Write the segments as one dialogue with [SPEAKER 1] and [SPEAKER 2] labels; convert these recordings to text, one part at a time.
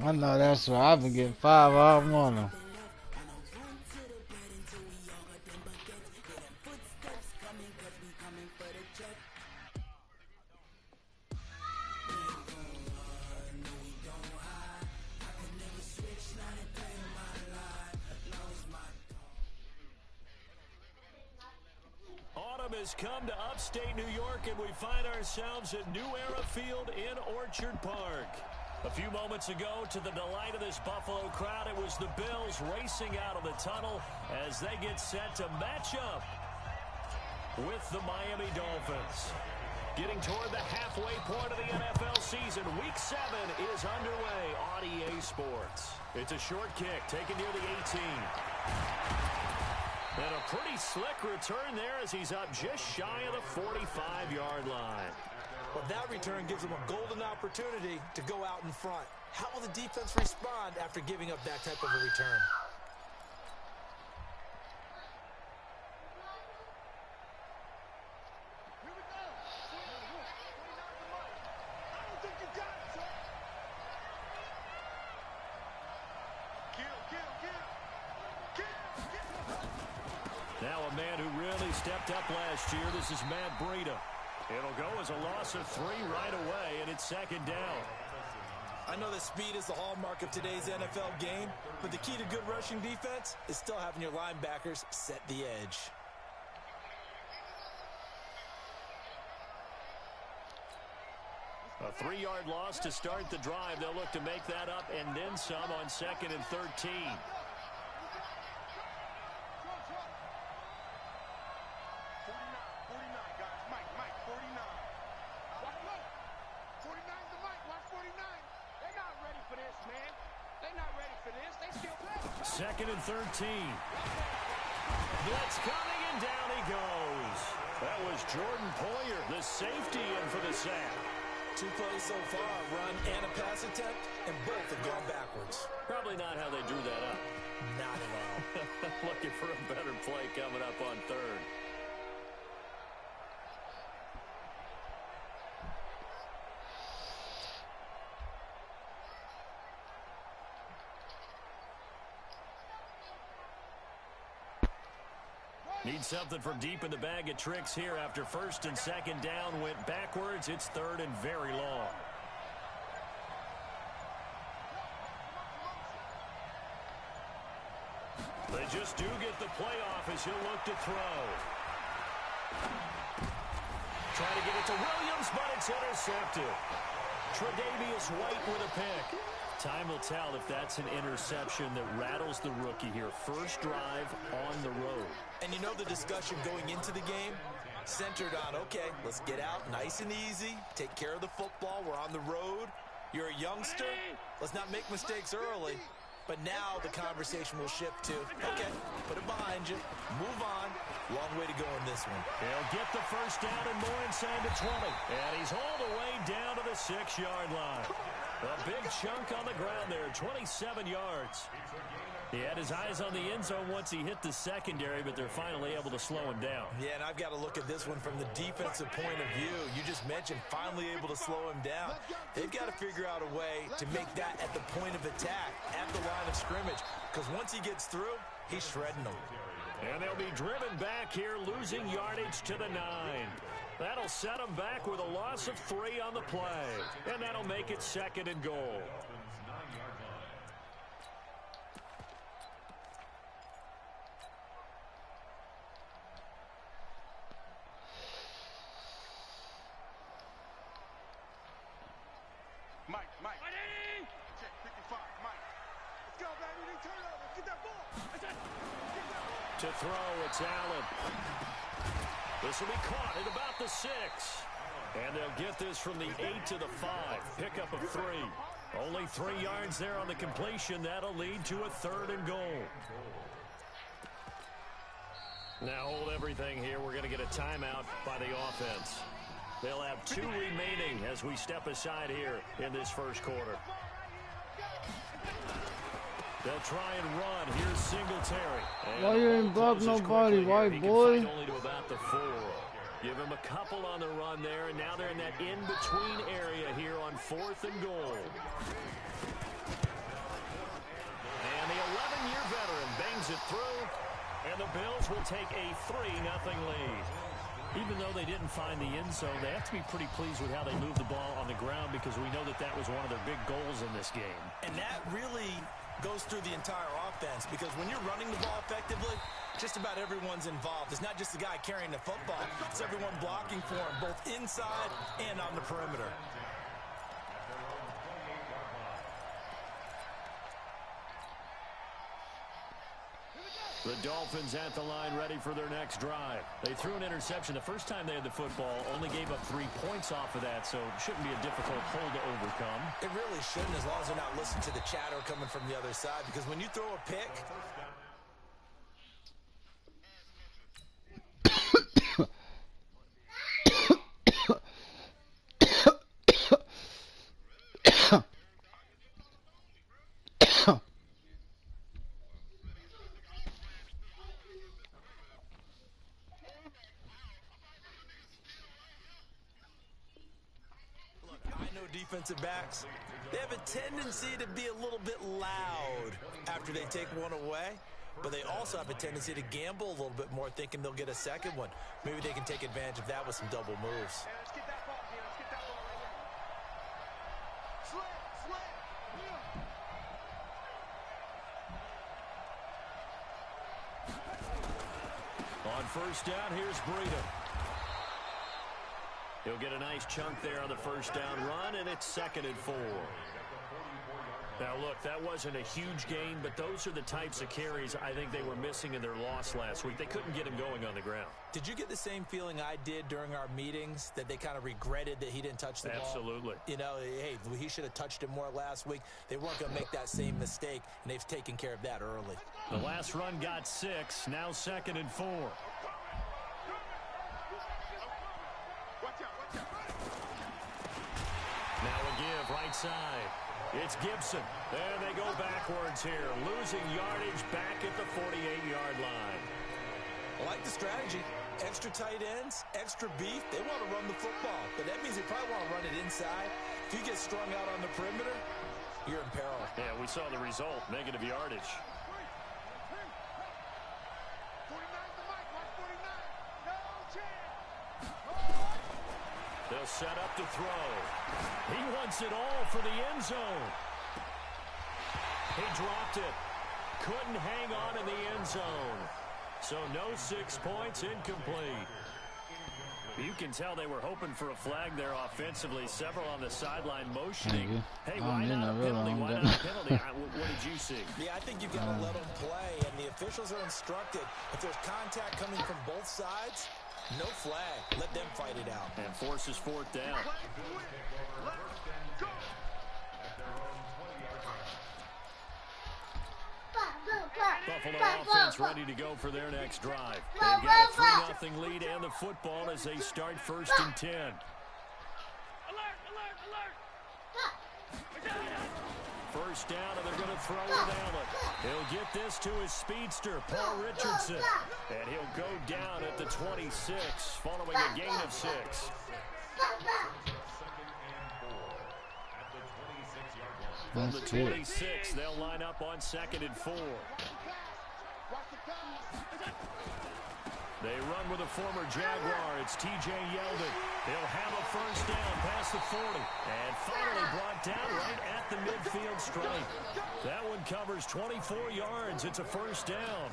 [SPEAKER 1] I know that's right. I've been getting 5 all morning.
[SPEAKER 2] Autumn has come to upstate New York, and we find ourselves at New Era Field in Orchard Park. A few moments ago, to the delight of this Buffalo crowd, it was the Bills racing out of the tunnel as they get set to match up with the Miami Dolphins. Getting toward the halfway point of the NFL season, Week 7 is underway on EA Sports. It's a short kick taken near the 18. And a pretty slick return there as he's up just shy of the 45-yard line.
[SPEAKER 3] Well, that return gives them a golden opportunity to go out in front. How will the defense respond after giving up that type of a return?
[SPEAKER 2] Now a man who really stepped up last year. This is Matt Breida. It'll go as a loss of 3 right away, and it's second down.
[SPEAKER 3] I know that speed is the hallmark of today's NFL game, but the key to good rushing defense is still having your linebackers set the edge.
[SPEAKER 2] A 3-yard loss to start the drive. They'll look to make that up and then some on 2nd and 13. Second and 13. Blitz coming, and down he goes. That was Jordan Poyer, the safety, in for the sack.
[SPEAKER 3] 2 plays so far, a run and a pass attempt, and both have gone backwards.
[SPEAKER 2] Probably not how they drew that up.
[SPEAKER 3] Not at all.
[SPEAKER 2] Looking for a better play coming up on 3rd. Need something from deep in the bag of tricks here after 1st and 2nd down went backwards. It's 3rd and very long. They just do get the playoff as he'll look to throw. Trying to get it to Williams, but it's intercepted. Tre'Davious White with a pick. Time will tell if that's an interception that rattles the rookie here. First drive on the road.
[SPEAKER 3] And you know the discussion going into the game? Centered on, okay, let's get out nice and easy. Take care of the football. We're on the road. You're a youngster. Let's not make mistakes early. But now the conversation will shift to, okay, put it behind you. Move on. Long way to go in this one.
[SPEAKER 2] He'll get the first down and more inside the 20. And he's all the way down to the 6-yard line. A big chunk on the ground there, 27 yards. He had his eyes on the end zone once he hit the secondary, but they're finally able to slow him down.
[SPEAKER 3] Yeah, and I've got to look at this one from the defensive point of view. You just mentioned finally able to slow him down. They've got to figure out a way to make that at the point of attack, at the line of scrimmage, because once he gets through, he's shredding them.
[SPEAKER 2] And they'll be driven back here, losing yardage to the 9. That'll set them back with a loss of 3 on the play. And that'll make it 2nd and goal.
[SPEAKER 4] Mike. Check 55, Mike. Let's go, baby. Turn it over. Get that ball. That's it. Get that ball.
[SPEAKER 2] To throw, it's Allen. This will be caught at about the 6. And they'll get this from the 8 to the 5. Pickup of 3. Only 3 yards there on the completion. That'll lead to a 3rd and goal. Now hold everything here. We're going to get a timeout by the offense. They'll have 2 remaining as we step aside here in this first quarter. They'll try and run. Here's Singletary.
[SPEAKER 1] Why you ain't block nobody, white boy?
[SPEAKER 2] Only to about the 4. Give him a couple on the run there, and now they're in that in-between area here on 4th and goal. And the 11-year veteran bangs it through, and the Bills will take a 3-0 lead. Even though they didn't find the end zone, they have to be pretty pleased with how they moved the ball on the ground because we know that that was one of their big goals in this game.
[SPEAKER 3] And that really goes through the entire offense because when you're running the ball effectively, just about everyone's involved. It's not just the guy carrying the football. It's everyone blocking for him, both inside and on the perimeter.
[SPEAKER 2] The Dolphins at the line ready for their next drive. They threw an interception the first time they had the football, only gave up 3 points off of that, so it shouldn't be a difficult hole to overcome.
[SPEAKER 3] It really shouldn't, as long as they're not listening to the chatter coming from the other side, because when you throw a pick... defensive backs, they have a tendency to be a little bit loud after they take one away, but they also have a tendency to gamble a little bit more, thinking they'll get a second one. Maybe they can take advantage of that with some double moves.
[SPEAKER 4] Let's get that ball, man. Let's get that ball right here.
[SPEAKER 2] On first down, here's Breida. He'll get a nice chunk there on the first down run, and it's 2nd and 4. Now, look, that wasn't a huge gain, but those are the types of carries I think they were missing in their loss last week. They couldn't get him going on the ground.
[SPEAKER 3] Did you get the same feeling I did during our meetings, that they kind of regretted that he didn't touch the ball?
[SPEAKER 2] Absolutely.
[SPEAKER 3] You know, hey, he should have touched it more last week. They weren't going to make that same mistake, and they've taken care of that early.
[SPEAKER 2] The last run got 6, now 2nd and 4. Now a give, right side. It's Gibson. There they go backwards here. Losing yardage back at the 48-yard line.
[SPEAKER 3] I like the strategy. Extra tight ends, extra beef. They want to run the football, but that means they probably want to run it inside. If you get strung out on the perimeter, you're in peril.
[SPEAKER 2] Yeah, we saw the result, negative yardage.
[SPEAKER 4] 49's the mic, 149. No chance.
[SPEAKER 2] They'll set up to throw. He wants it all for the end zone. He dropped it. Couldn't hang on in the end zone. So no 6 points, incomplete. You can tell they were hoping for a flag there offensively. Several on the sideline motioning. Hey, why not a penalty? Why not a penalty? What did you see?
[SPEAKER 3] Yeah, I think you've got to let them play, and the officials are instructed. If there's contact coming from both sides, no flag. Let them fight it out.
[SPEAKER 2] And forces 4th down. Buffalo offense ready to go for their next drive. They've got a 3-0 lead and the football as they start 1st and 10. First down, and they're going to throw it Allen. He'll get this to his speedster, Paul Richardson. And he'll go down at the 26, following a gain of 6. From the 26, they'll line up on 2nd and 4. They run with a former Jaguar. It's T.J. Yeldon. They'll have a first down past the 40. And finally brought down right at the midfield stripe. That one covers 24 yards. It's a first down.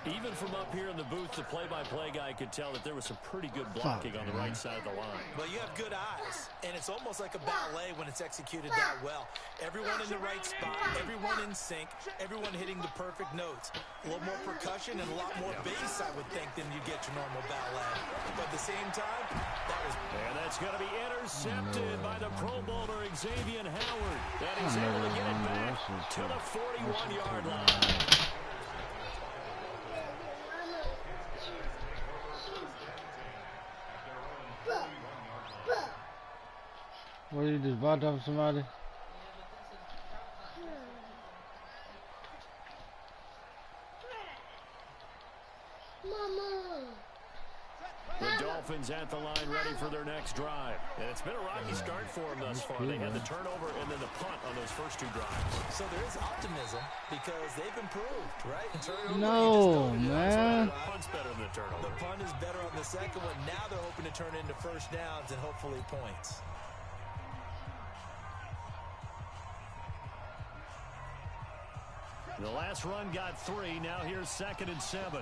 [SPEAKER 2] Even from up here in the booth, the play-by-play guy could tell that there was some pretty good blocking on the right side of the line.
[SPEAKER 3] Well, you have good eyes, and it's almost like a ballet when it's executed that well. Everyone in the right spot, everyone in sync, everyone hitting the perfect notes. A little more percussion and a lot more bass, I would think, than you get your normal ballet. But at the same time, that was...
[SPEAKER 2] And that's going to be intercepted by the Pro Bowler, Xavier Howard. And he's able to get it back to the 41-yard line.
[SPEAKER 1] What, you just bought up somebody?
[SPEAKER 2] Dolphins at the line ready for their next drive. And it's been a rocky start for them thus far. They had the turnover and then the punt on those first two drives.
[SPEAKER 3] So there is optimism because they've improved, right? Turnover,
[SPEAKER 1] No, man.
[SPEAKER 2] The punt's better than the turnover.
[SPEAKER 3] The punt is better on the second one. Now they're hoping to turn into first downs and hopefully points.
[SPEAKER 2] The last run got 3. Now here's 2nd and 7.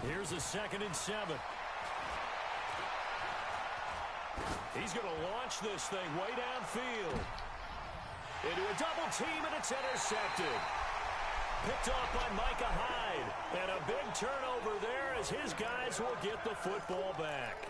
[SPEAKER 2] Here's a 2nd and 7. He's going to launch this thing way downfield. Into a double team, and it's intercepted. Picked off by Micah Hyde. And a big turnover there as his guys will get the football back.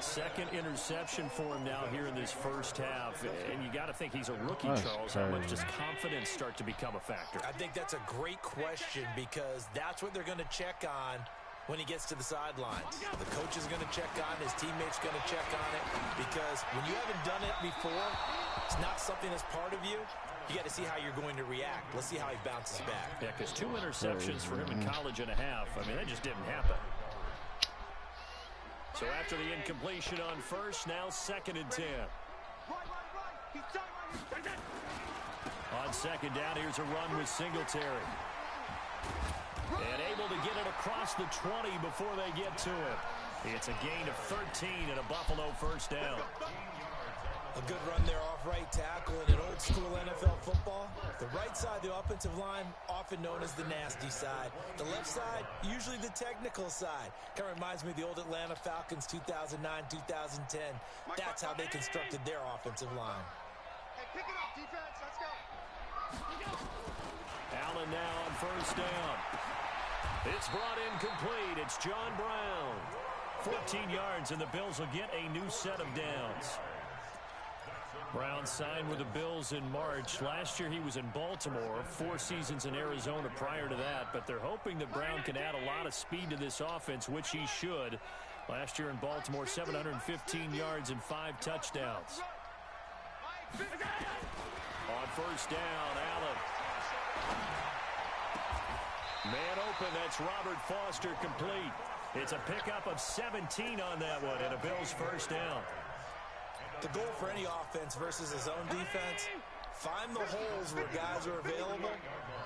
[SPEAKER 2] Second interception for him now here in this first half. And you got to think he's a rookie, Charles. How much does confidence start to become a factor?
[SPEAKER 3] I think that's a great question because that's what they're going to check on when he gets to the sidelines. The coach is going to check on, his teammates going to check on it, because when you haven't done it before, it's not something that's part of you. You got to see how you're going to react. Let's see how he bounces back.
[SPEAKER 2] Yeah, because 2 interceptions for him in college and a half. I mean, that just didn't happen. So after the incompletion on first, now 2nd and 10. On 2nd down, here's a run with Singletary. And able to get it across the 20 before they get to it. It's a gain of 13 and a Buffalo first down.
[SPEAKER 3] A good run there off right tackle in an old school NFL football. The right side, the offensive line, often known as the nasty side. The left side, usually the technical side. Kind of reminds me of the old Atlanta Falcons 2009-2010. That's how they constructed their offensive line.
[SPEAKER 4] Hey, pick it up, defense. Let's go.
[SPEAKER 2] Allen now on first down. It's brought in complete. It's John Brown. 14 yards, and the Bills will get a new set of downs. Brown signed with the Bills in March. Last year he was in Baltimore, 4 seasons in Arizona prior to that, but they're hoping that Brown can add a lot of speed to this offense, which he should. Last year in Baltimore, 715 yards and 5 touchdowns. On first down, Allen. Man open, that's Robert Foster complete. It's a pickup of 17 on that one and a Bills first down.
[SPEAKER 3] The goal for any offense versus his own defense, find the holes where guys are available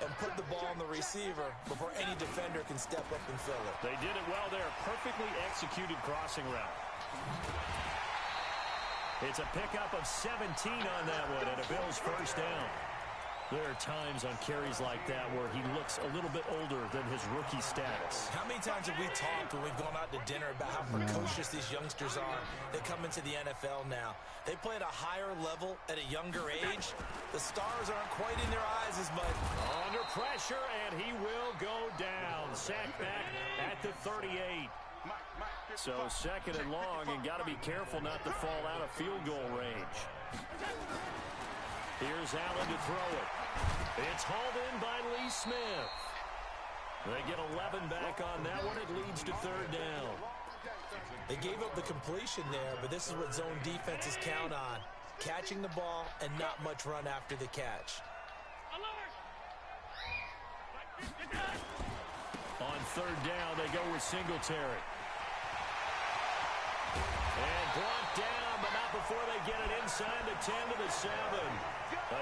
[SPEAKER 3] and put the ball on the receiver before any defender can step up and fill it.
[SPEAKER 2] They did it well there. Perfectly executed crossing route. It's a pickup of 17 on that one and a Bills first down. There are times on carries like that where he looks a little bit older than his rookie status.
[SPEAKER 3] How many times have we talked when we've gone out to dinner about how precocious these youngsters are that come into the NFL now? They play at a higher level at a younger age. The stars aren't quite in their eyes as much.
[SPEAKER 2] Under pressure, and he will go down. Sacked back at the 38. So 2nd and long, and got to be careful not to fall out of field goal range. Here's Allen to throw it. It's hauled in by Lee Smith. They get 11 back on that one. It leads to 3rd down.
[SPEAKER 3] They gave up the completion there, but this is what zone defenses count on. Catching the ball and not much run after the catch.
[SPEAKER 2] On 3rd down, they go with Singletary. And brought down, but not before they get it inside the 10 to the 7.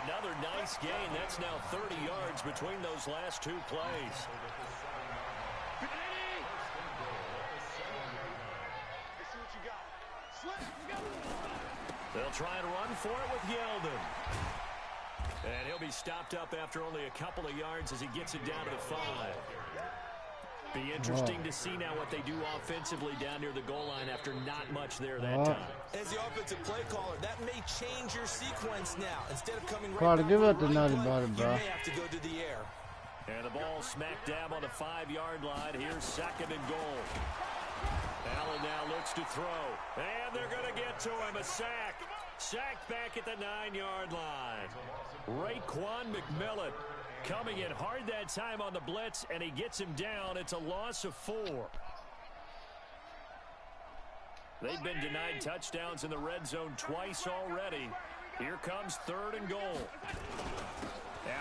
[SPEAKER 2] Another nice gain. That's now 30 yards between those last 2 plays. They'll try and run for it with Yeldon. And he'll be stopped up after only a couple of yards as he gets it down to the 5. Be interesting to see now what they do offensively down near the goal line after not much there that time.
[SPEAKER 3] As the offensive play caller, that may change your sequence now. Instead of coming right
[SPEAKER 1] Carter,
[SPEAKER 3] back
[SPEAKER 1] give
[SPEAKER 3] to
[SPEAKER 1] up the
[SPEAKER 3] run
[SPEAKER 1] nutty
[SPEAKER 3] play,
[SPEAKER 1] bottom, bro.
[SPEAKER 3] you may have to go to the air.
[SPEAKER 2] And the ball smack dab on the 5-yard line. Here's 2nd and goal. Allen now looks to throw. And they're going to get to him. A sack. Sacked back at the 9-yard line. Raekwon McMillan coming in hard that time on the blitz, and he gets him down. It's a loss of 4. They've been denied touchdowns in the red zone twice already. Here comes 3rd and goal.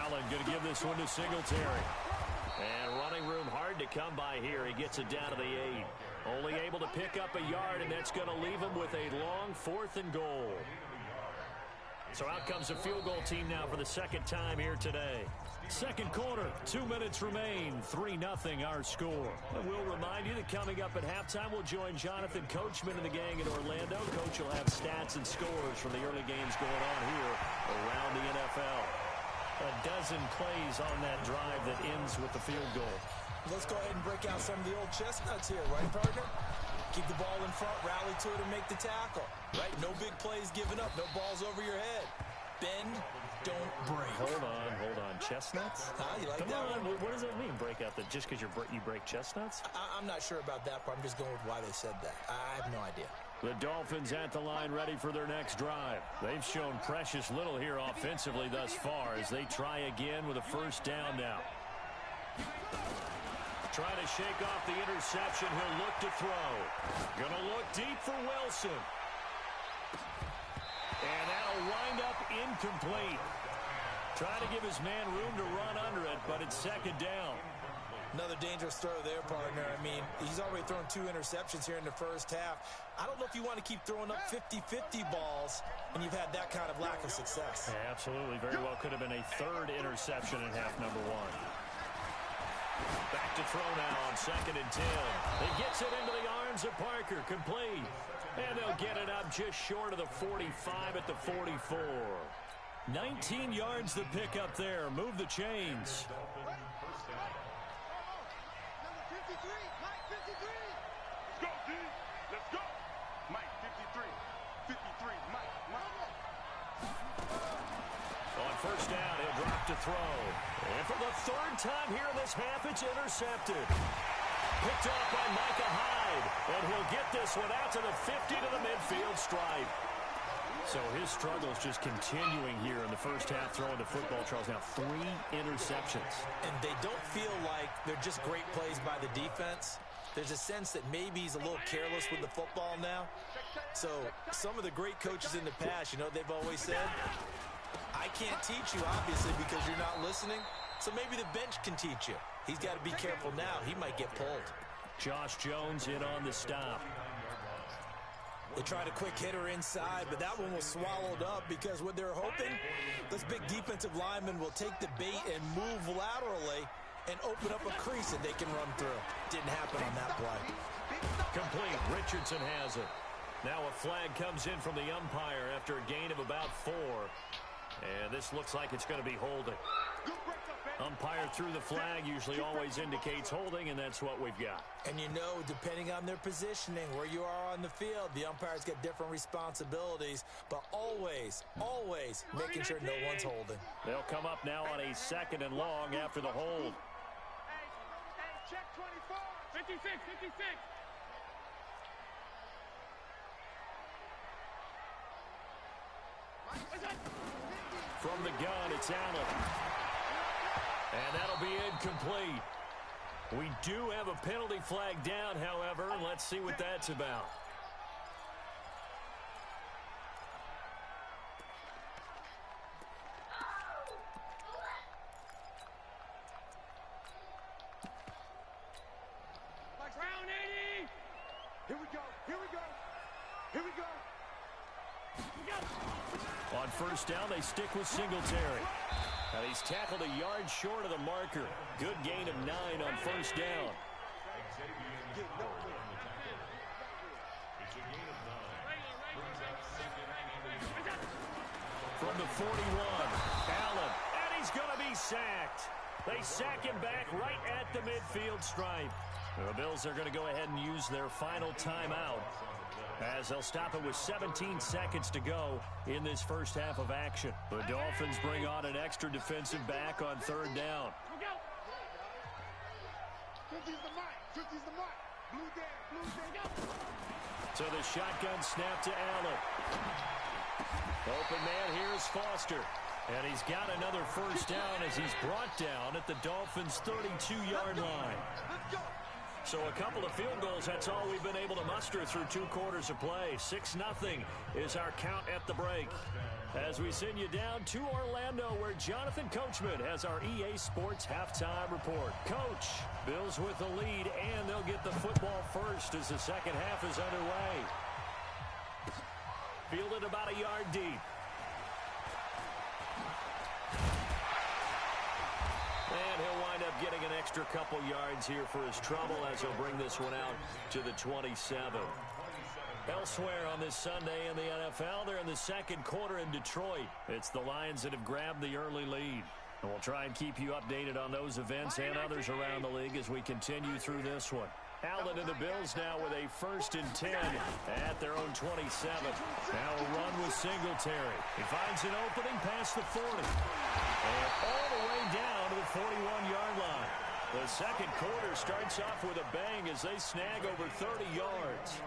[SPEAKER 2] Allen going to give this one to Singletary. And running room hard to come by here. He gets it down to the 8. Only able to pick up a yard, and that's going to leave him with a long 4th and goal. So out comes the field goal team now for the second time here today. Second quarter, 2 minutes remain, 3-0 our score. And we'll remind you that coming up at halftime, we'll join Jonathan Coachman and the gang in Orlando. Coach will have stats and scores from the early games going on here around the NFL. A dozen plays on that drive that ends with the field goal.
[SPEAKER 3] Let's go ahead and break out some of the old chestnuts here, right, partner? Keep the ball in front, rally to it, and make the tackle. Right? No big plays given up, no balls over your head. Bend, don't break.
[SPEAKER 2] Hold on. Chestnuts?
[SPEAKER 3] You like
[SPEAKER 2] Come
[SPEAKER 3] that
[SPEAKER 2] on.
[SPEAKER 3] one?
[SPEAKER 2] What does that mean, break out? That just because you break chestnuts?
[SPEAKER 3] I'm not sure about that part. I'm just going with why they said that. I have no idea.
[SPEAKER 2] The Dolphins at the line ready for their next drive. They've shown precious little here offensively thus far as they try again with a first down now. Trying to shake off the interception. He'll look to throw. Going to look deep for Wilson. And that'll wind up incomplete. Trying to give his man room to run under it, but it's second down.
[SPEAKER 3] Another dangerous throw there, partner. I mean, he's already thrown 2 interceptions here in the first half. I don't know if you want to keep throwing up 50-50 balls, and you've had that kind of lack of success.
[SPEAKER 2] Yeah, absolutely. Very well could have been a 3rd interception in half number 1. Back to throw now on 2nd and 10. He gets it into the arms of Parker. Complete. And they'll get it up just short of the 45 at the 44. 19 yards to pick up there. Move the chains.
[SPEAKER 4] Number 53, Mike 53. Let's go, D. Let's go. Mike 53. 53, Mike.
[SPEAKER 2] On first down, he'll drop to throw. And for the 3rd time here in this half, it's intercepted. Picked off by Micah Hyde. And he'll get this one out to the 50 to the midfield stripe. So his struggles just continuing here in the first half throwing the football, Charles. Now 3 interceptions.
[SPEAKER 3] And they don't feel like they're just great plays by the defense. There's a sense that maybe he's a little careless with the football now. So some of the great coaches in the past, you know, they've always said, I can't teach you, obviously, because you're not listening. So maybe the bench can teach you. He's got to be careful now. He might get pulled.
[SPEAKER 2] Josh Jones in on the stop.
[SPEAKER 3] They tried a quick hitter inside, but that one was swallowed up because what they're hoping, this big defensive lineman will take the bait and move laterally and open up a crease that they can run through. Didn't happen on that play.
[SPEAKER 2] Complete. Richardson has it. Now a flag comes in from the umpire after a gain of about 4. And this looks like it's going to be holding. Umpire threw the flag, usually always indicates holding, and that's what we've got.
[SPEAKER 3] And you know, depending on their positioning, where you are on the field, the umpires get different responsibilities, but always, always making sure no one's holding.
[SPEAKER 2] They'll come up now on a 2nd and long after the hold.
[SPEAKER 4] Hey, check 24. 56, 56.
[SPEAKER 2] From the gun, it's Allen. And that'll be incomplete. We do have a penalty flag down, however, and let's see what that's about.
[SPEAKER 4] Round 80. Here we go. Here we go. Here we go.
[SPEAKER 2] On first down, they stick with Singletary. And he's tackled a yard short of the marker. Good gain of 9 on first down. From the 41, Allen, and he's going to be sacked. They sack him back right at the midfield stripe. The Bills are going to go ahead and use their final timeout as they'll stop it with 17 seconds to go in this first half of action. The Dolphins bring on an extra defensive back on third down.
[SPEAKER 4] 50's the mic. 50's the mic. Blue down. Blue down.
[SPEAKER 2] So the shotgun snap to Allen. Open man here is Foster. And he's got another first down as he's brought down at the Dolphins' 32-yard line. So a couple of field goals, that's all we've been able to muster through 2 quarters of play. 6-0 is our count at the break. As we send you down to Orlando, where Jonathan Coachman has our EA Sports halftime report. Coach, Bills with the lead, and they'll get the football first as the second half is underway. Fielded about a yard deep. And he'll wind up getting an extra couple yards here for his trouble as he'll bring this one out to the 27. Elsewhere on this Sunday in the NFL, they're in the second quarter in Detroit. It's the Lions that have grabbed the early lead. And we'll try and keep you updated on those events and others around the league as we continue through this one. Allen and the Bills now with a 1st and 10 at their own 27. Now a run with Singletary. He finds an opening past the 40. And all the way down to the 41-yard line. The second quarter starts off with a bang as they snag over 30 yards.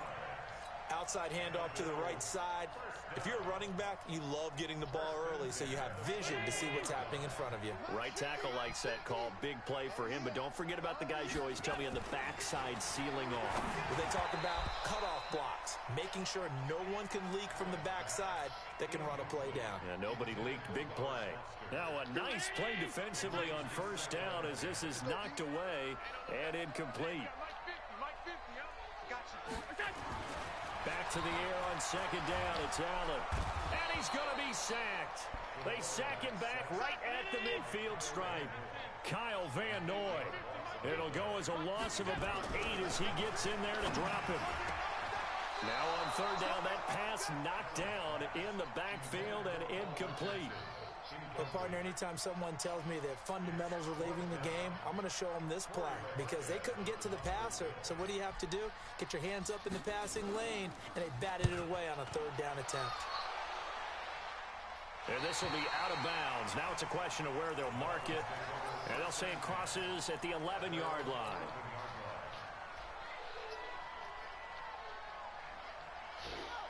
[SPEAKER 3] Outside handoff to the right side. If you're a running back, you love getting the ball early so you have vision to see what's happening in front of you.
[SPEAKER 2] Right tackle likes that call. Big play for him, but don't forget about the guys you always tell me on the backside sealing off.
[SPEAKER 3] Well, they talk about cutoff blocks, making sure no one can leak from the backside that can run a play down.
[SPEAKER 2] Yeah, nobody leaked. Big play. Now a nice play defensively on first down as this is knocked away and incomplete. Back to the air on second down. It's Allen. And he's going to be sacked. They sack him back right at the midfield stripe. Kyle Van Noy. It'll go as a loss of about 8 as he gets in there to drop him. Now on third down, that pass knocked down in the backfield and incomplete.
[SPEAKER 3] But, partner, anytime someone tells me that fundamentals are leaving the game, I'm going to show them this play because they couldn't get to the passer. So what do you have to do? Get your hands up in the passing lane, and they batted it away on a third down attempt.
[SPEAKER 2] And this will be out of bounds. Now it's a question of where they'll mark it. And they'll say it crosses at the 11-yard line.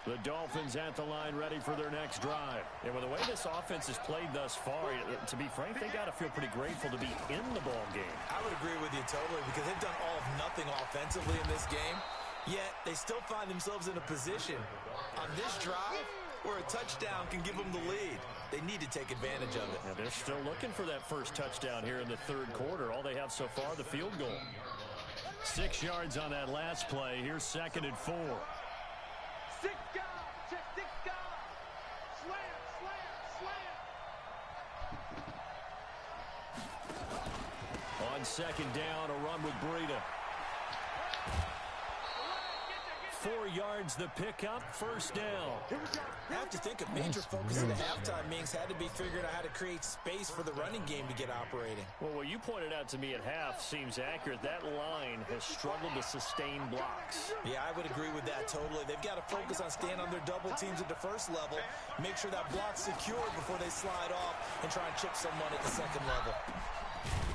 [SPEAKER 2] The Dolphins at the line ready for their next drive. And with the way this offense has played thus far, to be frank, they got to feel pretty grateful to be in the ball game.
[SPEAKER 3] I would agree with you totally because they've done all of nothing offensively in this game, yet they still find themselves in a position on this drive where a touchdown can give them the lead. They need to take advantage of it.
[SPEAKER 2] And they're still looking for that first touchdown here in the third quarter. All they have so far, the field goal. 6 yards on that last play. Here's 2nd and 4.
[SPEAKER 4] 6 guys, check 6 guys. Slant, slant, slant.
[SPEAKER 2] On second down, a run with Breida. 4 yards the pickup, first down.
[SPEAKER 3] I have to think a major focus of the halftime meetings had to be figuring out how to create space for the running game to get operating.
[SPEAKER 2] Well, what you pointed out to me at half seems accurate. That line has struggled to sustain blocks.
[SPEAKER 3] Yeah, I would agree with that totally. They've got to focus on staying on their double teams at the first level, make sure that block's secured before they slide off and try and chip someone at the second level.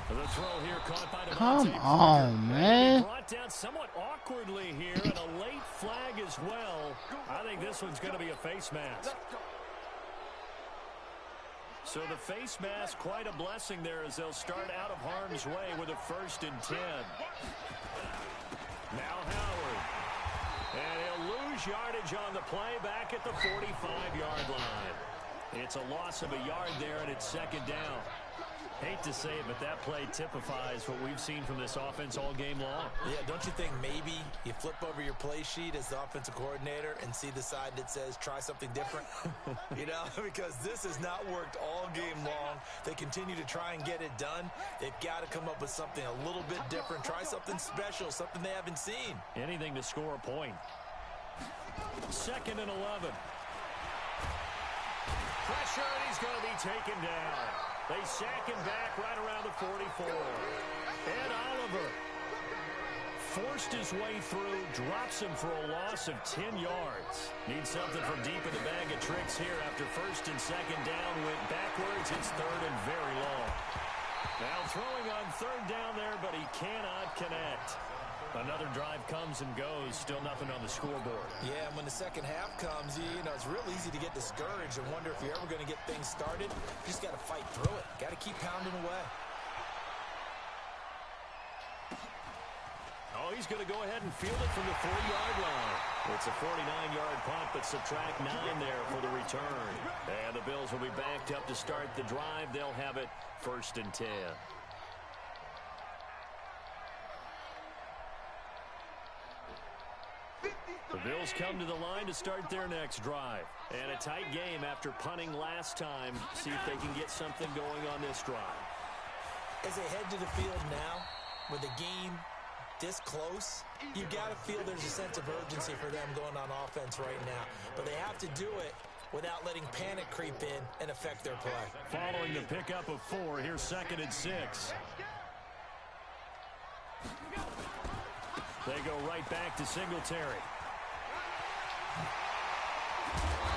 [SPEAKER 2] The throw here caught by
[SPEAKER 1] Come on, man.
[SPEAKER 2] Brought down somewhat awkwardly here, and a late flag as well. I think this one's going to be a face mask. So the face mask, quite a blessing there as they'll start out of harm's way with a 1st and 10. Now Howard. And he'll lose yardage on the play back at the 45-yard line. It's a loss of a yard there, and it's second down. Hate to say it, but that play typifies what we've seen from this offense all game long.
[SPEAKER 3] Yeah, don't you think maybe you flip over your play sheet as the offensive coordinator and see the side that says try something different? You know, because this has not worked all game long. They continue to try and get it done. They've got to come up with something a little bit different. Try something special, something they haven't seen.
[SPEAKER 2] Anything to score a point. 2nd and 11. Pressure, and he's going to be taken down. They sack him back right around the 44. Ed Oliver forced his way through, drops him for a loss of 10 yards. Needs something from deep in the bag of tricks here after 1st and 2nd down. Went backwards. It's 3rd and very long. Now throwing on 3rd down there, but he cannot connect. Another drive comes and goes, still nothing on the scoreboard.
[SPEAKER 3] Yeah, and when the second half comes, you know, it's real easy to get discouraged and wonder if you're ever going to get things started. You just got to fight through it. Got to keep pounding away.
[SPEAKER 2] Oh, he's going to go ahead and field it from the 40-yard line. It's a 49-yard punt, but subtract 9 there for the return. And the Bills will be backed up to start the drive. They'll have it 1st and 10. The Bills come to the line to start their next drive. And a tight game after punting last time. See if they can get something going on this drive.
[SPEAKER 3] As they head to the field now, with the game this close, you got to feel there's a sense of urgency for them going on offense right now. But they have to do it without letting panic creep in and affect their play.
[SPEAKER 2] Following the pickup of 4, here's 2nd and 6. They go right back to Singletary.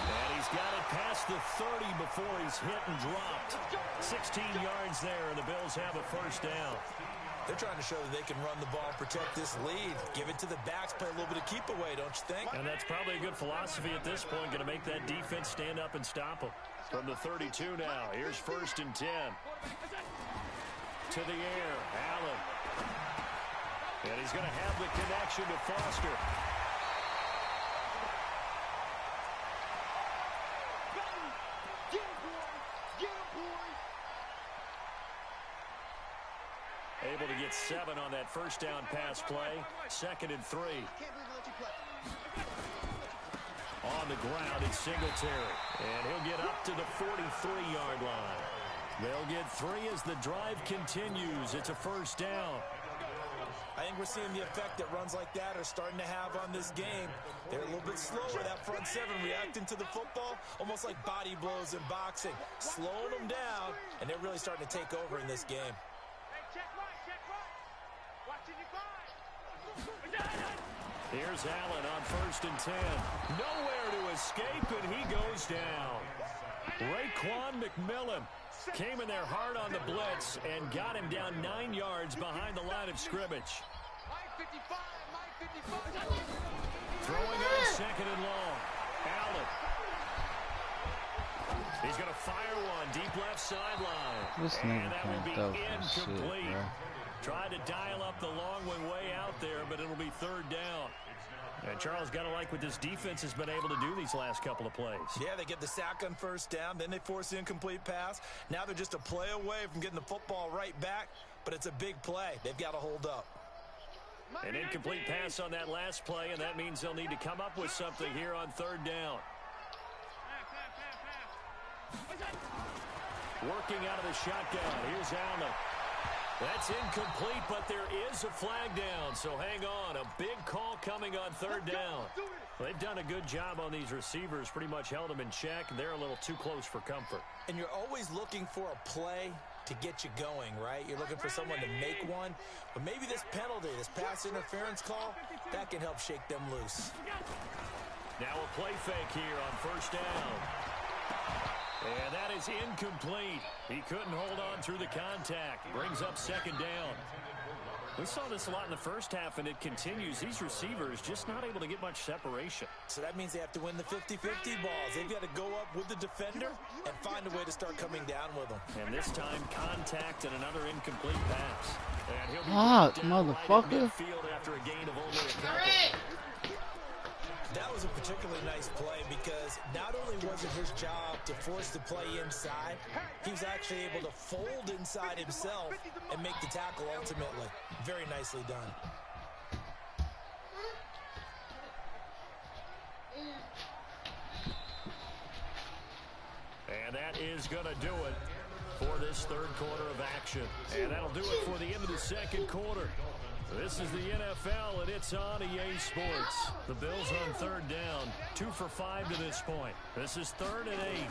[SPEAKER 2] And he's got it past the 30 before he's hit and dropped. 16 yards there, and the Bills have a 1st down.
[SPEAKER 3] They're trying to show that they can run the ball and protect this lead. Give it to the backs, play a little bit of keep away, don't you think?
[SPEAKER 2] And that's probably a good philosophy at this point, going to make that defense stand up and stop them. From the 32 now, here's 1st and 10. To the air, Allen. And he's going to have the connection to Foster. Able to get 7 on that 1st down pass play. 2nd and 3. On the ground, it's Singletary. And he'll get up to the 43-yard line. They'll get 3 as the drive continues. It's a 1st down.
[SPEAKER 3] I think we're seeing the effect that runs like that are starting to have on this game. They're a little bit slower, that front 7 reacting to the football, almost like body blows in boxing, slowing them down, and they're really starting to take over in this game.
[SPEAKER 2] Here's Allen on 1st and 10. Nowhere to escape, and he goes down. Raekwon McMillan came in there hard on the blitz and got him down 9 yards behind the line of scrimmage. Throwing on 2nd and long. Allen. He's going to fire one deep left sideline. And that will be incomplete. Tried to dial up the long one way out there, but it'll be 3rd down. And Charles, got to like what this defense has been able to do these last couple of plays. Yeah, they get the sack on 1st down, then they force the incomplete pass. Now they're just a play away from getting the football right back, but it's a big play. They've got to hold up. An incomplete pass on that last play, and that means they'll need to come up with something here on 3rd down. Working out of the shotgun. Here's Allen. That's incomplete, but there is a flag down, so hang on. A big call coming on 3rd down. They've done a good job on these receivers, pretty much held them in check. They're a little too close for comfort.
[SPEAKER 3] And you're always looking for a play to get you going, right? You're looking for someone to make one. But maybe this penalty, this pass interference call, that can help shake them loose.
[SPEAKER 2] Now a play fake here on 1st down. And that is incomplete. He couldn't hold on through the contact. Brings up 2nd down. We saw this a lot in the 1st half, and it continues. These receivers just not able to get much separation.
[SPEAKER 3] So that means they have to win the 50-50 balls. They've got to go up with the defender and find a way to start coming down with them.
[SPEAKER 2] And this time, contact and another incomplete pass. And he'll be
[SPEAKER 1] motherfucker.
[SPEAKER 2] Right midfield after a gain of only a couple.
[SPEAKER 3] That was a particularly nice play because not only was it his job to force the play inside, he was actually able to fold inside himself and make the tackle ultimately. Very nicely done.
[SPEAKER 2] And that is going to do it for this 3rd quarter of action. And that'll do it for the end of the 2nd quarter. This is the NFL, and it's on EA Sports. The Bills on 3rd down, 2 for 5 to this point. This is 3rd and 8.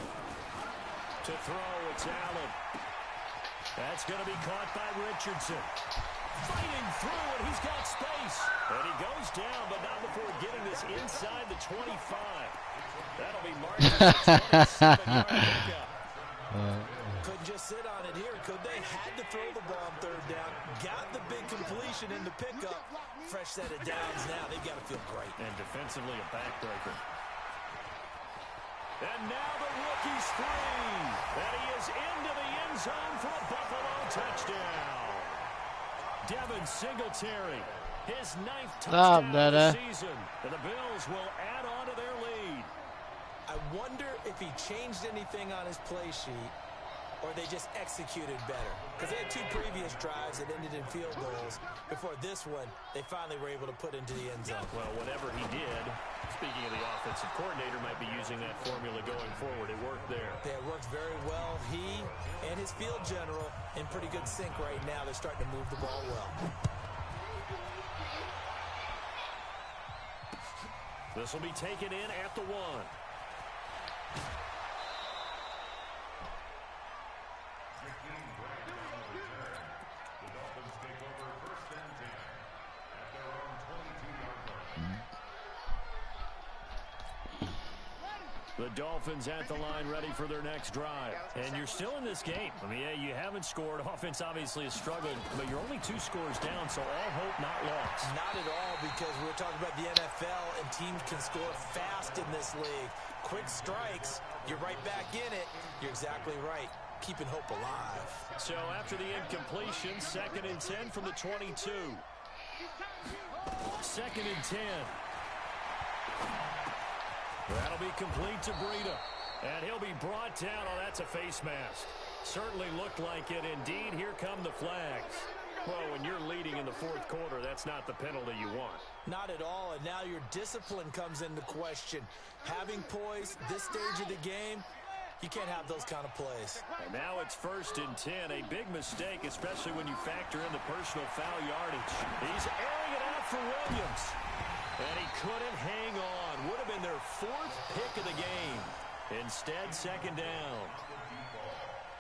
[SPEAKER 2] To throw, it's Allen. That's going to be caught by Richardson. Fighting through, and he's got space. And he goes down, but not before getting this inside the 25. That'll be marked as a 27-yard pickup.
[SPEAKER 3] Couldn't just sit on it here, could they? Had to throw the ball on 3rd down. Got the big completion in the pickup fresh set of downs now. They've got to feel great.
[SPEAKER 2] And defensively, a backbreaker. And now the rookie's free. And he is into the end zone for a Buffalo touchdown. Devin Singletary, his 9th touchdown of the season. And the Bills will add on to their lead.
[SPEAKER 3] I wonder if he changed anything on his play sheet or they just executed better. Because they had 2 previous drives that ended in field goals. Before this one, they finally were able to put into the end zone.
[SPEAKER 2] Well, whatever he did, speaking of the offensive coordinator, might be using that formula going forward. It worked there.
[SPEAKER 3] Yeah, it worked very well. He and his field general in pretty good sync right now. They're starting to move the ball well.
[SPEAKER 2] This will be taken in at the 1. The Dolphins at the line ready for their next drive. And you're still in this game. I mean, yeah, you haven't scored. Offense obviously has struggled, but you're only 2 scores down, so all hope not lost.
[SPEAKER 3] Not at all, because we're talking about the NFL, and teams can score fast in this league. Quick strikes, you're right back in it. You're exactly right. Keeping hope alive.
[SPEAKER 2] So after the incompletion, 2nd and 10 from the 22. 2nd and 10. That'll be complete to Breida. And he'll be brought down. Oh, that's a face mask. Certainly looked like it. Indeed, here come the flags. Well, when you're leading in the 4th quarter, that's not the penalty you want.
[SPEAKER 3] Not at all, and now your discipline comes into question. Having poise this stage of the game, you can't have those kind of plays.
[SPEAKER 2] And now it's 1st and 10. A big mistake, especially when you factor in the personal foul yardage. He's airing it out for Williams. And he couldn't hang on. Would have been their 4th pick of the game. Instead, 2nd down.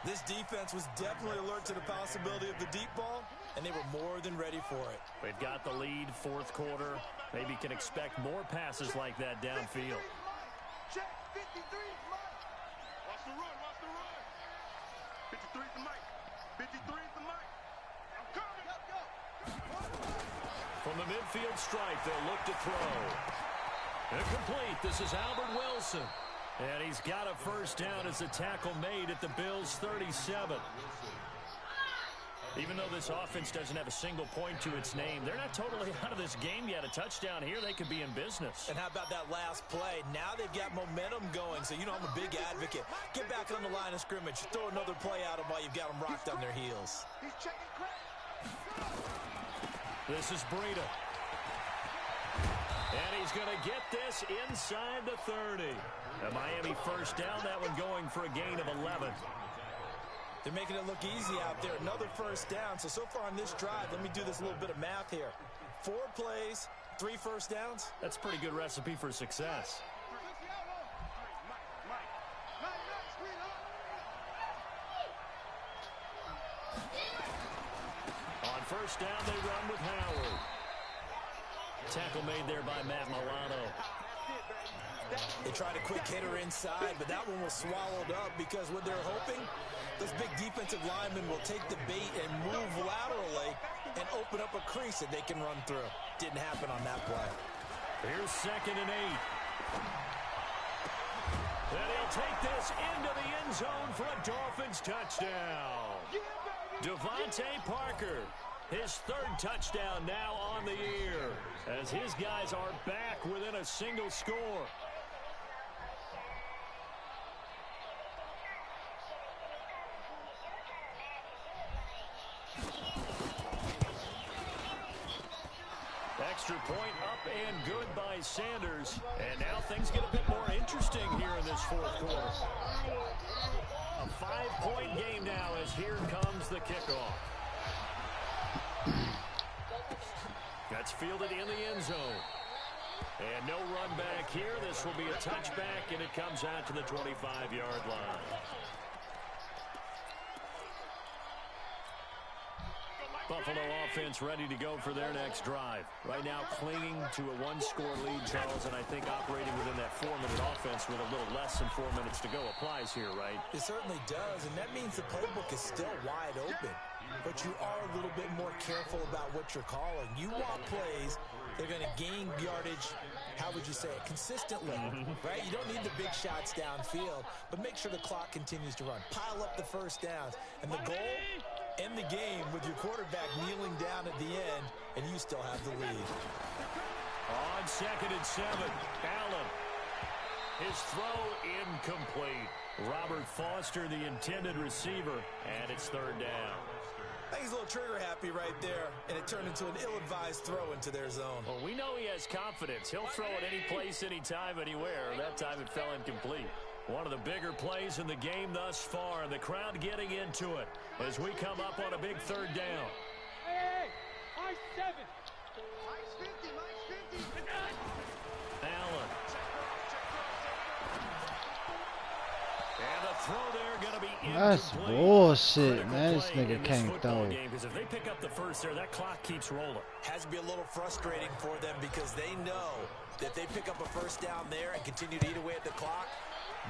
[SPEAKER 3] This defense was definitely alert to the possibility of the deep ball, and they were more than ready for it.
[SPEAKER 2] They've got the lead, 4th quarter. Maybe can expect more passes like that downfield.
[SPEAKER 4] Check, 53 is Mike. Watch the run, watch the run. 53 is the Mike. 53 is the Mike. I'm coming. Let's go.
[SPEAKER 2] From the midfield stripe, they'll look to throw. Incomplete. This is Albert Wilson. And he's got a 1st down as the tackle made at the Bills' 37. Even though this offense doesn't have a single point to its name, they're not totally out of this game yet. A touchdown here, they could be in business.
[SPEAKER 3] And how about that last play? Now they've got momentum going, so you know I'm a big advocate. Get back on the line of scrimmage. Throw another play at them while you've got them rocked on their heels.
[SPEAKER 4] He's checking crack.
[SPEAKER 2] This is Breida. And he's going to get this inside the 30. A Miami 1st down, that one going for a gain of 11.
[SPEAKER 3] They're making it look easy out there. Another 1st down. So far on this drive, let me do this little bit of math here. 4 plays, 3 1st downs.
[SPEAKER 2] That's a pretty good recipe for success. On 1st down, they run with Howard. Tackle made there by Matt Milano.
[SPEAKER 3] They tried a quick hitter inside, but that one was swallowed up because what they're hoping, those big defensive linemen will take the bait and move laterally and open up a crease that they can run through. Didn't happen on that play.
[SPEAKER 2] Here's 2nd and 8. And he'll take this into the end zone for a Dolphins touchdown. Devontae Parker, his 3rd touchdown now on the year, as his guys are back within a single score. Extra point up and good by Sanders. And now things get a bit more interesting here in this 4th quarter. A 5-point game now as here comes the kickoff. That's fielded in the end zone. And no run back here. This will be a touchback, and it comes out to the 25-yard line. Buffalo offense ready to go for their next drive. Right now clinging to a 1-score lead, Charles, and I think operating within that 4-minute offense with a little less than 4 minutes to go applies here, right?
[SPEAKER 3] It certainly does, and that means the playbook is still wide open. but you are a little bit more careful about what you're calling. You want plays that are going to gain yardage, how would you say it, consistently, right? You don't need the big shots downfield, but make sure the clock continues to run. Pile up the first downs. And the goal, end the game with your quarterback kneeling down at the end, and you still have the lead.
[SPEAKER 2] On 2nd and 7, Allen. His throw incomplete. Robert Foster, the intended receiver, and it's 3rd down.
[SPEAKER 3] I think he's a little trigger happy right there, and it turned into an ill-advised throw into their zone.
[SPEAKER 2] Well, we know he has confidence. He'll throw it any place, anytime, anywhere. That time it fell incomplete. One of the bigger plays in the game thus far, and the crowd getting into it as we come up on a big 3rd down.
[SPEAKER 4] Hey, Mike 7. Mike's 50, Mike's 50.
[SPEAKER 2] Allen. And the throw there going to be
[SPEAKER 1] That's
[SPEAKER 2] incomplete.
[SPEAKER 1] bullshit,
[SPEAKER 2] Critical
[SPEAKER 1] man. This
[SPEAKER 2] play
[SPEAKER 1] nigga
[SPEAKER 2] in
[SPEAKER 1] can't
[SPEAKER 2] football
[SPEAKER 1] throw.
[SPEAKER 2] game, because if they pick up the first there, that clock keeps rolling.
[SPEAKER 3] Has to be a little frustrating for them because they know that they pick up a first down there and continue to eat away at the clock,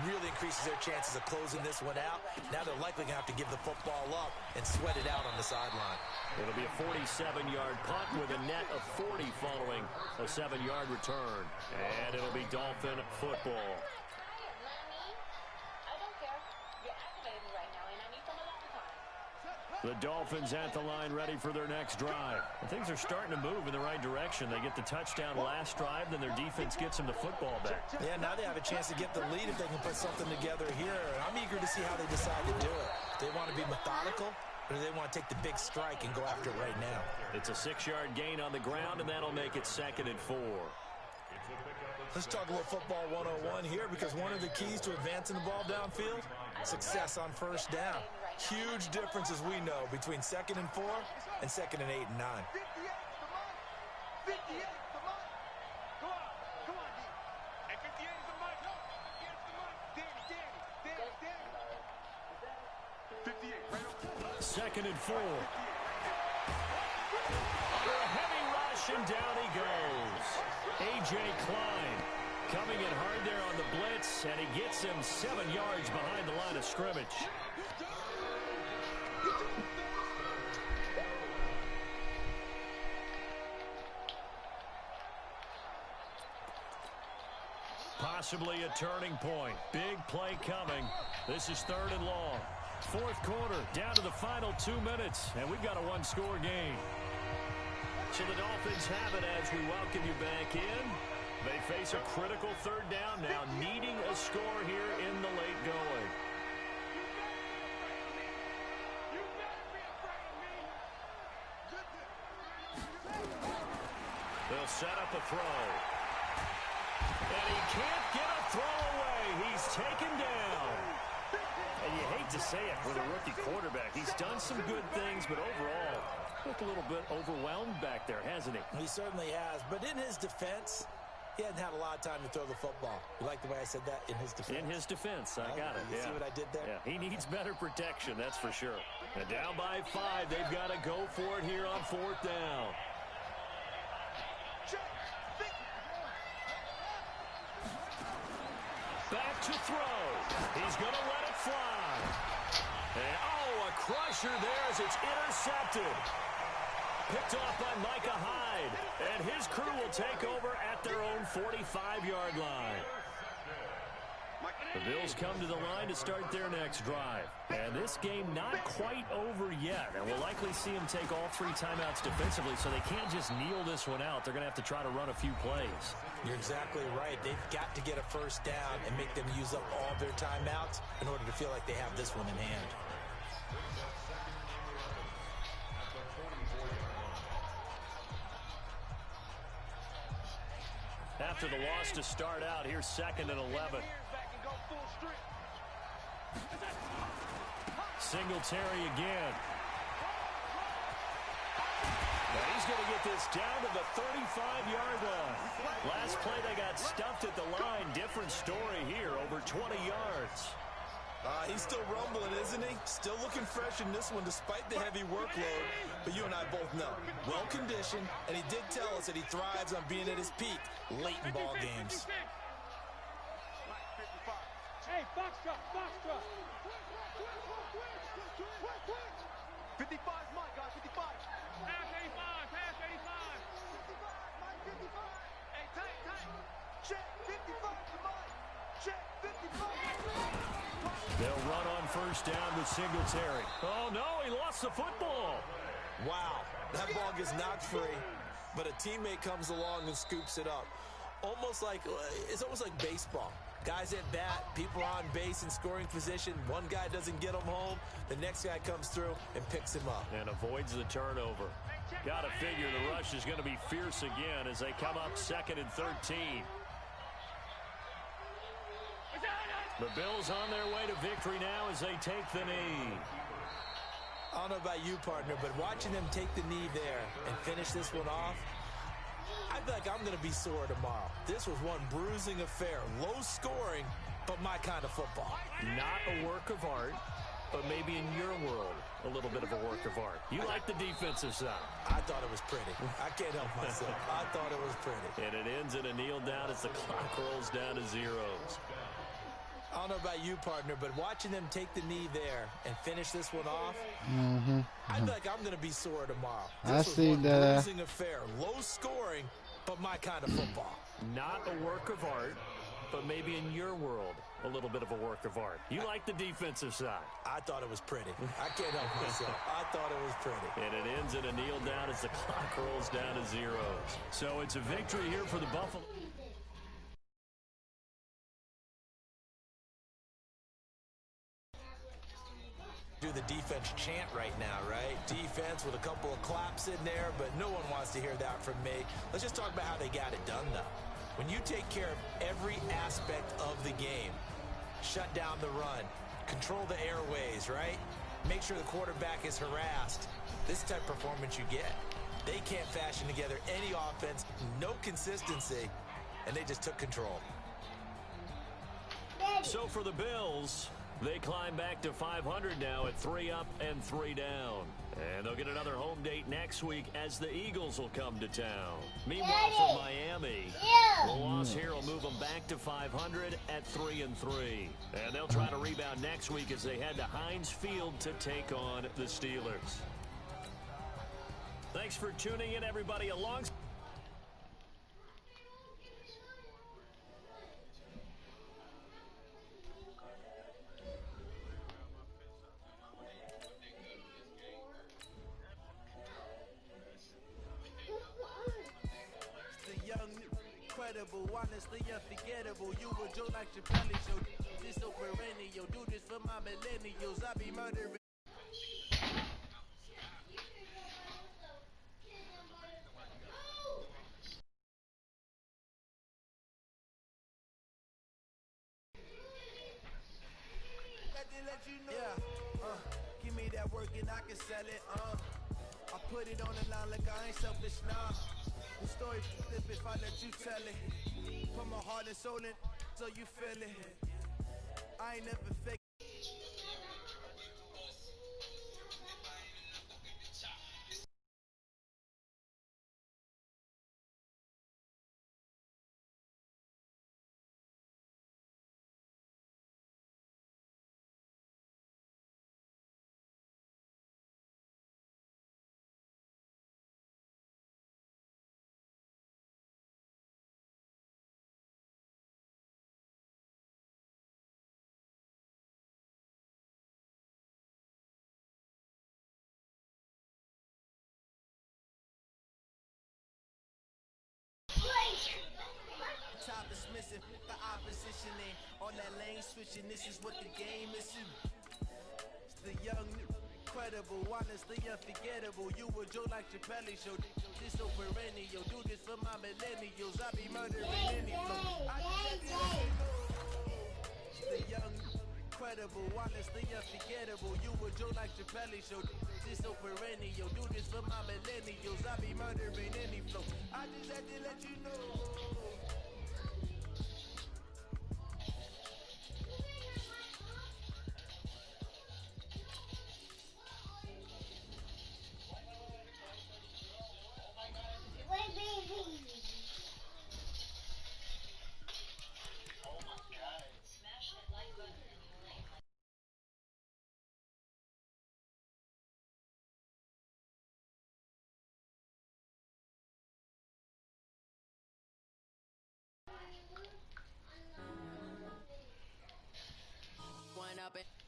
[SPEAKER 3] really increases their chances of closing this one out. Now they're likely going to have to give the football up and sweat it out on the sideline.
[SPEAKER 2] It'll be a 47-yard punt with a net of 40 following a 7-yard return. And it'll be Dolphin football. The Dolphins at the line ready for their next drive. And things are starting to move in the right direction. They get the touchdown last drive, then their defense gets them the football back.
[SPEAKER 3] Yeah, now they have a chance to get the lead if they can put something together here. I'm eager to see how they decide to do it. They want to be methodical, or do they want to take the big strike and go after it right now?
[SPEAKER 2] It's a 6-yard gain on the ground, and that'll make it 2nd and 4.
[SPEAKER 3] Let's talk a little football 101 here, because one of the keys to advancing the ball downfield, success on first down. Huge difference, as we know, between 2nd and 4 and 2nd and 8 and 9.
[SPEAKER 4] 58 to Mike. Come on, D. Hey, 58 is the Mike. No, 58 is the Mike. Danny. 58, right over.
[SPEAKER 2] 2nd and 4. Under a heavy rush, and down he goes. A.J. Klein coming in hard there on the blitz, and he gets him 7 yards behind the line of scrimmage. Possibly a turning point. Big play coming. This is 3rd and long. 4th quarter, down to the final 2 minutes, and we've got a 1-score game. So the Dolphins have it as we welcome you back in. They face a critical 3rd down now, needing a score here in the late going. They'll set up a throw. And he can't get a throw away. He's taken down. And you hate to say it with a rookie quarterback. He's done some good things, but overall, looked a little bit overwhelmed back there, hasn't he?
[SPEAKER 3] He certainly has. But in his defense, he hadn't had a lot of time to throw the football. You like the way I said that? In his defense.
[SPEAKER 2] In his defense, I got it.
[SPEAKER 3] You see what I did there?
[SPEAKER 2] Yeah, he needs better protection, that's for sure. And down by 5, they've got to go for it here on 4th down. Back to throw. He's going to let it fly. And, a crusher there as it's intercepted. Picked off by Micah Hyde. And his crew will take over at their own 45-yard line. The Bills come to the line to start their next drive. And this game not quite over yet. And we'll likely see them take all 3 timeouts defensively, so they can't just kneel this one out. They're going to have to try to run a few plays.
[SPEAKER 3] You're exactly right. They've got to get a first down and make them use up all their timeouts in order to feel like they have this one in hand.
[SPEAKER 2] After the loss to start out, here's 2nd and 11. Singletary again. Now he's going to get this down to the 35-yard line. Last play they got stuffed at the line. Different story here, over 20 yards.
[SPEAKER 3] He's still rumbling, isn't he? Still looking fresh in this one despite the heavy workload. But you and I both know, well-conditioned, and he did tell us that he thrives on being at his peak late in ball games.
[SPEAKER 4] Hey, Foxtrot, Foxtrot. 55 Mike. Check 55 to Mike. Check 55.
[SPEAKER 2] They'll run on first down with Singletary. Oh, no, he lost the football.
[SPEAKER 3] Wow, that ball gets knocked free, but a teammate comes along and scoops it up. It's almost like baseball. Guys at bat, people on base in scoring position. One guy doesn't get him home. The next guy comes through and picks him up.
[SPEAKER 2] And avoids the turnover. Got to figure the rush is going to be fierce again as they come up 2nd and 13. The Bills on their way to victory now as they take the knee.
[SPEAKER 3] I don't know about you, partner, but watching them take the knee there and finish this one off, I feel like I'm going to be sore tomorrow. This was one bruising affair. Low scoring, but my kind of football.
[SPEAKER 2] Not a work of art, but maybe in your world, a little bit of a work of art. You like the defensive side.
[SPEAKER 3] I thought it was pretty. I can't help myself. I thought it was pretty.
[SPEAKER 2] And it ends in a kneel down as the clock rolls down to zeros.
[SPEAKER 3] I don't know about you, partner, but watching them take the knee there and finish this one off, I feel like I'm going to be sore tomorrow. This was one bruising affair. Low scoring, but my kind of football.
[SPEAKER 2] Not a work of art, but maybe in your world, a little bit of a work of art. You like the defensive side.
[SPEAKER 3] I thought it was pretty. I can't help myself. I thought it was pretty.
[SPEAKER 2] And it ends in a kneel down as the clock rolls down to zeros. So it's a victory here for the Buffalo.
[SPEAKER 3] Do the defense chant right now, right? Defense with a couple of claps in there, but no one wants to hear that from me. Let's just talk about how they got it done, though. When you take care of every aspect of the game, shut down the run, control the airways, right? Make sure the quarterback is harassed. This type of performance you get. They can't fashion together any offense, no consistency, and they just took control.
[SPEAKER 2] So for the Bills, they climb back to 500 now at 3 up and 3 down. And they'll get another home date next week as the Eagles will come to town. Meanwhile, for Miami, the loss here will move them back to 500 at 3 and 3. And they'll try to rebound next week as they head to Heinz Field to take on the Steelers. Thanks for tuning in, everybody. Along.
[SPEAKER 5] Honestly unforgettable. You would joke like your belly show. This so perennial. Do this for my millennials. I be murdering. Give me that work and I can sell it. I put it on the line like I ain't selfish now. The story flip if I let you tell it. Put my heart and soul in so you feel it. I ain't never fake. Top is missing, the opposition in on that lane switching. This is what the game is. It's the young, incredible, honestly unforgettable. You would joke like your belly show. This so perennial. Do this for my millennials. I be murdering any flow. The young, incredible, honestly unforgettable. You would joke like your belly show. This so perennial. Do this for my millennials. I be murdering any flow. I just had to let you know.
[SPEAKER 6] up and